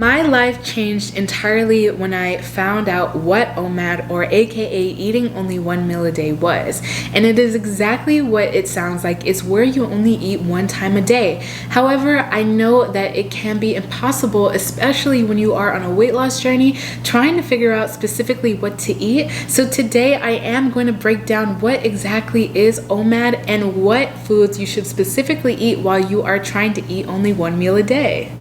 My life changed entirely when I found out what OMAD, or aka eating only one meal a day, was. And it is exactly what it sounds like. It's where you only eat one time a day. However, I know that it can be impossible, especially when you are on a weight loss journey, trying to figure out specifically what to eat. So today I am going to break down what exactly is OMAD and what foods you should specifically eat while you are trying to eat only one meal a day.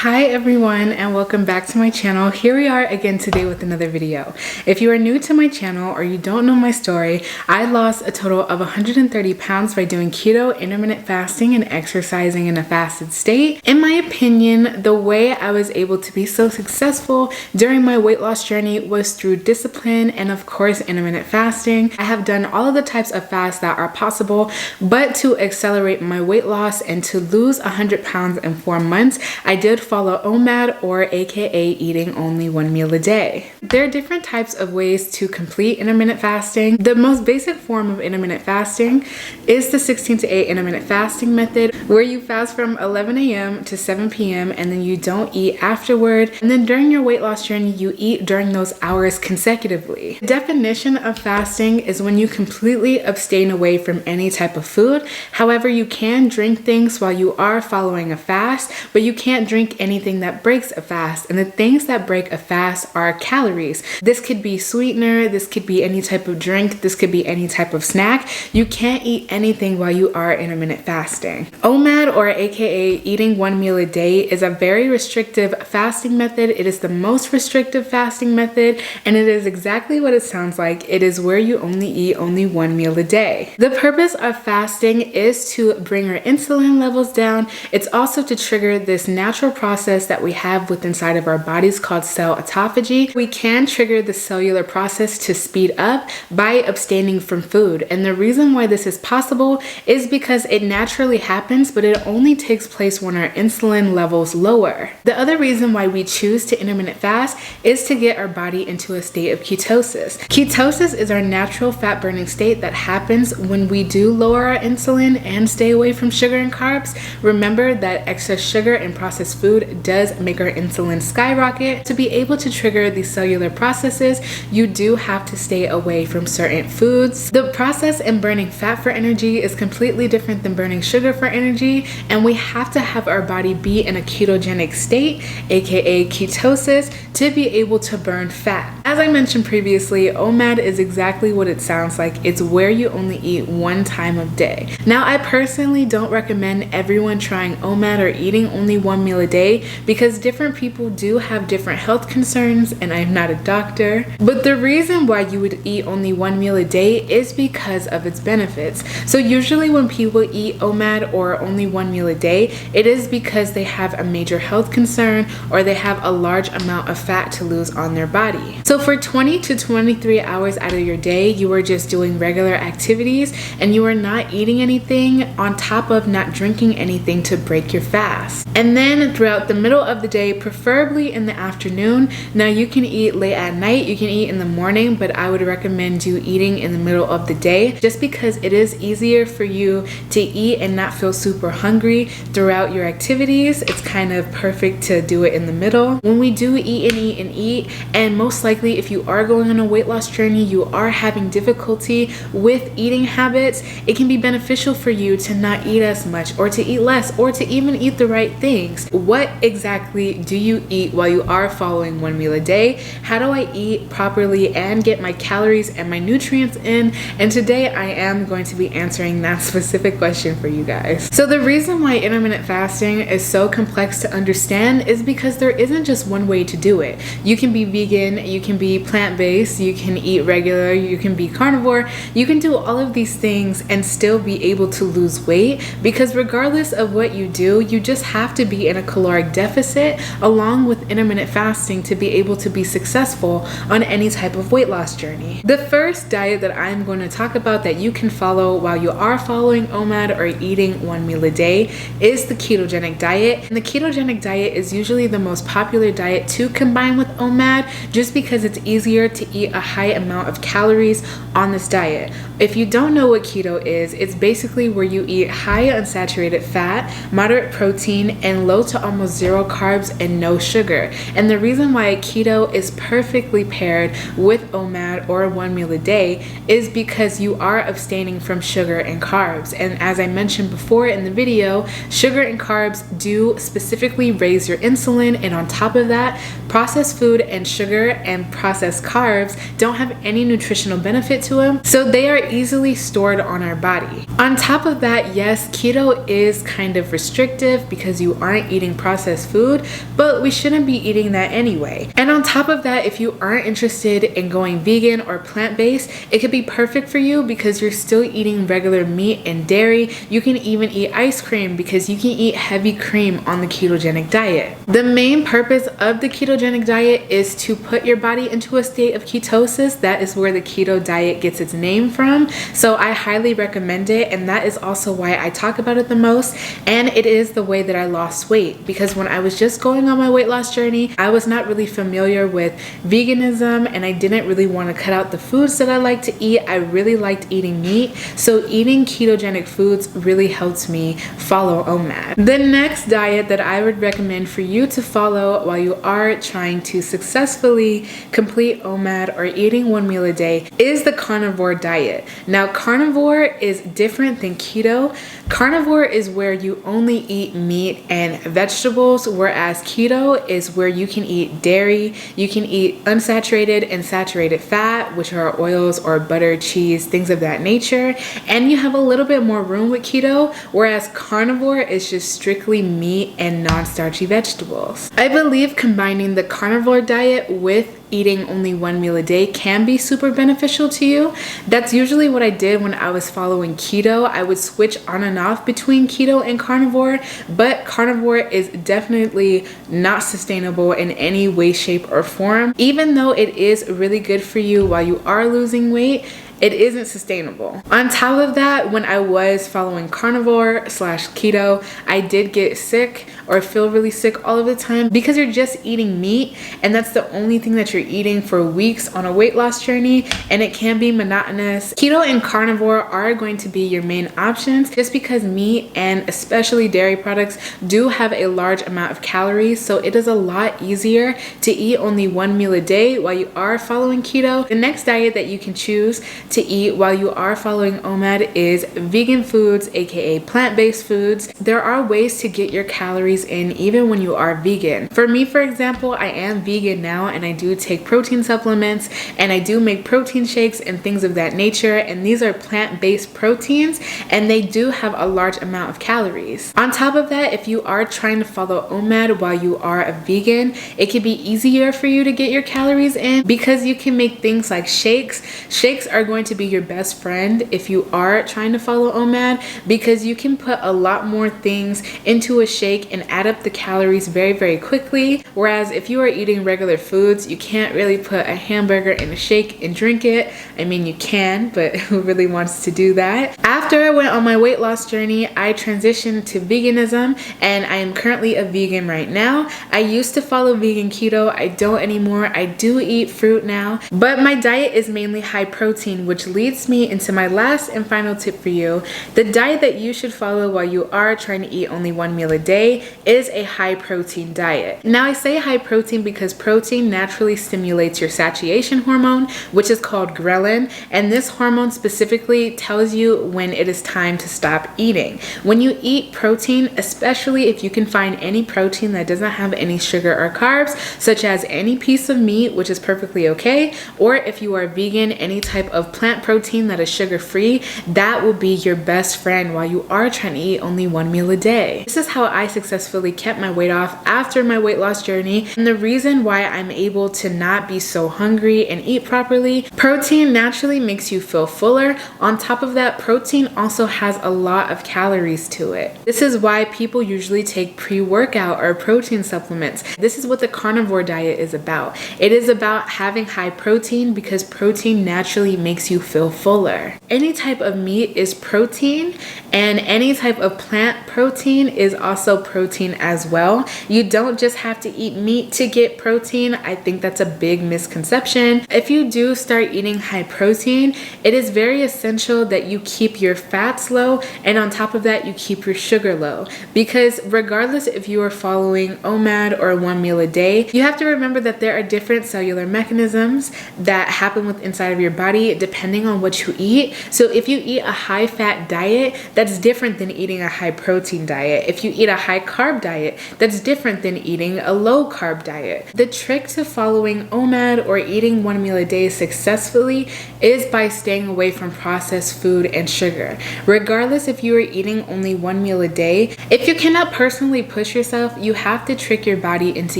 Hi everyone, and welcome back to my channel. Here we are again today with another video. If you are new to my channel or you don't know my story, I lost a total of 130 pounds by doing keto, intermittent fasting, and exercising in a fasted state. In my opinion, the way I was able to be so successful during my weight loss journey was through discipline and of course intermittent fasting. I have done all of the types of fasts that are possible, but to accelerate my weight loss and to lose 100 pounds in 4 months, I did follow OMAD, or aka eating only one meal a day. There are different types of ways to complete intermittent fasting. The most basic form of intermittent fasting is the 16 to 8 intermittent fasting method, where you fast from 11 a.m. to 7 p.m. and then you don't eat afterward. And then during your weight loss journey, you eat during those hours consecutively. The definition of fasting is when you completely abstain away from any type of food. However, you can drink things while you are following a fast, but you can't drink anything that breaks a fast. And the things that break a fast are calories. This could be sweetener, this could be any type of drink, this could be any type of snack. You can't eat anything while you are intermittent fasting. OMAD, or aka eating one meal a day, is a very restrictive fasting method. It is the most restrictive fasting method, and it is exactly what it sounds like. It is where you only eat only one meal a day. The purpose of fasting is to bring our insulin levels down. It's also to trigger this natural process that we have within inside of our bodies called cell autophagy. We can trigger the cellular process to speed up by abstaining from food. And the reason why this is possible is because it naturally happens, but it only takes place when our insulin levels lower. The other reason why we choose to intermittent fast is to get our body into a state of ketosis. Ketosis is our natural fat burning state that happens when we do lower our insulin and stay away from sugar and carbs. Remember that excess sugar and processed food does make our insulin skyrocket. To be able to trigger these cellular processes, you do have to stay away from certain foods. The process in burning fat for energy is completely different than burning sugar for energy, and we have to have our body be in a ketogenic state, aka ketosis, to be able to burn fat. As I mentioned previously, OMAD is exactly what it sounds like. It's where you only eat one time of day. Now, I personally don't recommend everyone trying OMAD or eating only one meal a day, because different people do have different health concerns, and I'm not a doctor. But the reason why you would eat only one meal a day is because of its benefits. So usually when people eat OMAD or only one meal a day, it is because they have a major health concern or they have a large amount of fat to lose on their body. So for 20 to 23 hours out of your day, you are just doing regular activities and you are not eating anything on top of not drinking anything to break your fast. And then throughout the middle of the day, preferably in the afternoon. Now you can eat late at night, you can eat in the morning, but I would recommend you eating in the middle of the day just because it is easier for you to eat and not feel super hungry throughout your activities. It's kind of perfect to do it in the middle. When we do eat and eat and eat, and most likely if you are going on a weight loss journey, you are having difficulty with eating habits, it can be beneficial for you to not eat as much or to eat less or to even eat the right things. What exactly do you eat while you are following one meal a day? How do I eat properly and get my calories and my nutrients in? And today I am going to be answering that specific question for you guys. So the reason why intermittent fasting is so complex to understand is because there isn't just one way to do it. You can be vegan, you can be plant-based, you can eat regular, you can be carnivore, you can do all of these things and still be able to lose weight, because regardless of what you do, you just have to be in a caloric caloric deficit along with intermittent fasting to be able to be successful on any type of weight loss journey. The first diet that I'm going to talk about that you can follow while you are following OMAD or eating one meal a day is the ketogenic diet. And the ketogenic diet is usually the most popular diet to combine with OMAD just because it's easier to eat a high amount of calories on this diet. If you don't know what keto is, it's basically where you eat high unsaturated fat, moderate protein, and low to almost zero carbs and no sugar. And the reason why keto is perfectly paired with OMAD or one meal a day is because you are abstaining from sugar and carbs. And as I mentioned before in the video, sugar and carbs do specifically raise your insulin, and on top of that, processed food and sugar and processed carbs don't have any nutritional benefit to them, so they are easily stored on our body. On top of that, yes, keto is kind of restrictive because you aren't eating processed food, but we shouldn't be eating that anyway. And on top of that, if you aren't interested in going vegan or plant-based, it could be perfect for you because you're still eating regular meat and dairy. You can even eat ice cream because you can eat heavy cream on the ketogenic diet. The main purpose of the ketogenic diet is to put your body into a state of ketosis. That is where the keto diet gets its name from. So I highly recommend it, and that is also why I talk about it the most. And it is the way that I lost weight, because when I was just going on my weight loss journey, I was not really familiar with veganism, and I didn't really want to cut out the foods that I like to eat. I really liked eating meat, so eating ketogenic foods really helped me follow OMAD. The next diet that I would recommend for you to follow while you are trying to successfully complete OMAD or eating one meal a day is the carnivore diet. Now, carnivore is different than keto. Carnivore is where you only eat meat and vegetables, whereas keto is where you can eat dairy, you can eat unsaturated and saturated fat, which are oils or butter, cheese, things of that nature, and you have a little bit more room with keto, whereas carnivore is just strictly meat and non-starchy vegetables. I believe combining the carnivore diet with eating only one meal a day can be super beneficial to you. That's usually what I did when I was following keto. I would switch on and off between keto and carnivore, but carnivore is definitely not sustainable in any way, shape, or form. Even though it is really good for you while you are losing weight, it isn't sustainable. On top of that, when I was following carnivore / keto, I did get sick or feel really sick all of the time because you're just eating meat, and that's the only thing that you're eating for weeks on a weight loss journey, and it can be monotonous. Keto and carnivore are going to be your main options just because meat and especially dairy products do have a large amount of calories, so it is a lot easier to eat only one meal a day while you are following keto. The next diet that you can choose to eat while you are following OMAD is vegan foods, aka plant-based foods. There are ways to get your calories in even when you are vegan. For me, for example, I am vegan now, and I do take protein supplements, and I do make protein shakes and things of that nature, and these are plant-based proteins, and they do have a large amount of calories. On top of that, if you are trying to follow OMAD while you are a vegan, it can be easier for you to get your calories in because you can make things like shakes. Shakes are going to be your best friend if you are trying to follow OMAD because you can put a lot more things into a shake and add up the calories very, very quickly. Whereas if you are eating regular foods, you can't really put a hamburger in a shake and drink it. I mean, you can, but who really wants to do that? After I went on my weight loss journey, I transitioned to veganism, and I am currently a vegan right now. I used to follow vegan keto. I don't anymore. I do eat fruit now, but my diet is mainly high protein, which leads me into my last and final tip for you. The diet that you should follow while you are trying to eat only one meal a day is a high protein diet. Now, I say high protein because protein naturally stimulates your satiation hormone, which is called ghrelin, and this hormone specifically tells you when it is time to stop eating. When you eat protein, especially if you can find any protein that doesn't have any sugar or carbs, such as any piece of meat, which is perfectly okay, or if you are vegan, any type of plant protein that is sugar-free, that will be your best friend while you are trying to eat only one meal a day. This is how I successfully kept my weight off after my weight loss journey, and the reason why I'm able to not be so hungry and eat properly. Protein naturally makes you feel fuller. On top of that, protein also has a lot of calories to it. This is why people usually take pre-workout or protein supplements. This is what the carnivore diet is about. It is about having high protein because protein naturally makes you feel fuller. Any type of meat is protein, and any type of plant protein is also protein as well. You don't just have to eat meat to get protein. I think that's a big misconception. If you do start eating high protein, it is very essential that you keep your fats low, and on top of that, you keep your sugar low. Because regardless if you are following OMAD or 1 meal a day, you have to remember that there are different cellular mechanisms that happen with inside of your body depending on what you eat. So if you eat a high fat diet, that's different than eating a high protein diet. If you eat a high carb diet, that's different than eating a low carb diet. The trick to following OMAD or eating 1 meal a day successfully is by staying away from processed food and sugar. Regardless if you are eating only 1 meal a day, if you cannot personally push yourself, you have to trick your body into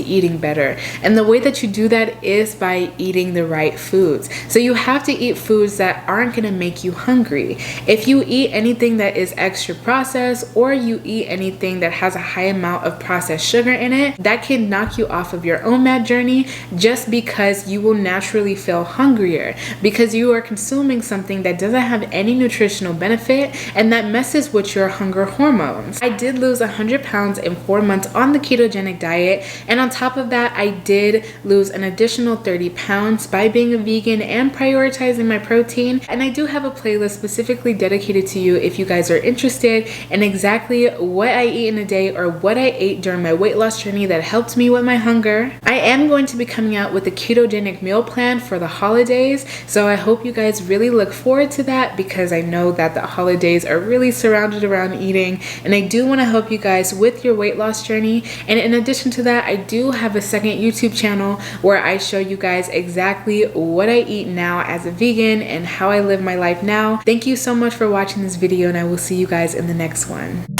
eating better. And the way that you do that is by eating the right foods. So you have to eat foods that aren't going to make you hungry. If you eat anything that is extra processed, or you eat anything that has a high amount of processed sugar in it, that can knock you off of your OMAD journey just because you will naturally feel hungrier because you are consuming something that doesn't have any nutritional benefit and that messes with your hunger hormones. I did lose 100 pounds in 4 months on the ketogenic diet, and on top of that, I did lose an additional 30 pounds by being a vegan and prioritizing my protein. And I do have a playlist specifically dedicated to you if you guys are interested in exactly what I eat in a day or what I ate during my weight loss journey that helped me with my hunger. I am going to be coming out with a ketogenic meal plan for the holidays, so I hope you guys really look forward to that because I know that the holidays are really surrounded around eating, and I do want to help you guys with your weight loss journey. And in addition to that, I do have a second YouTube channel where I show you guys exactly what I eat now as a vegan and how I live my life now. Thank you so much for watching this video, and I will see you guys in the next one.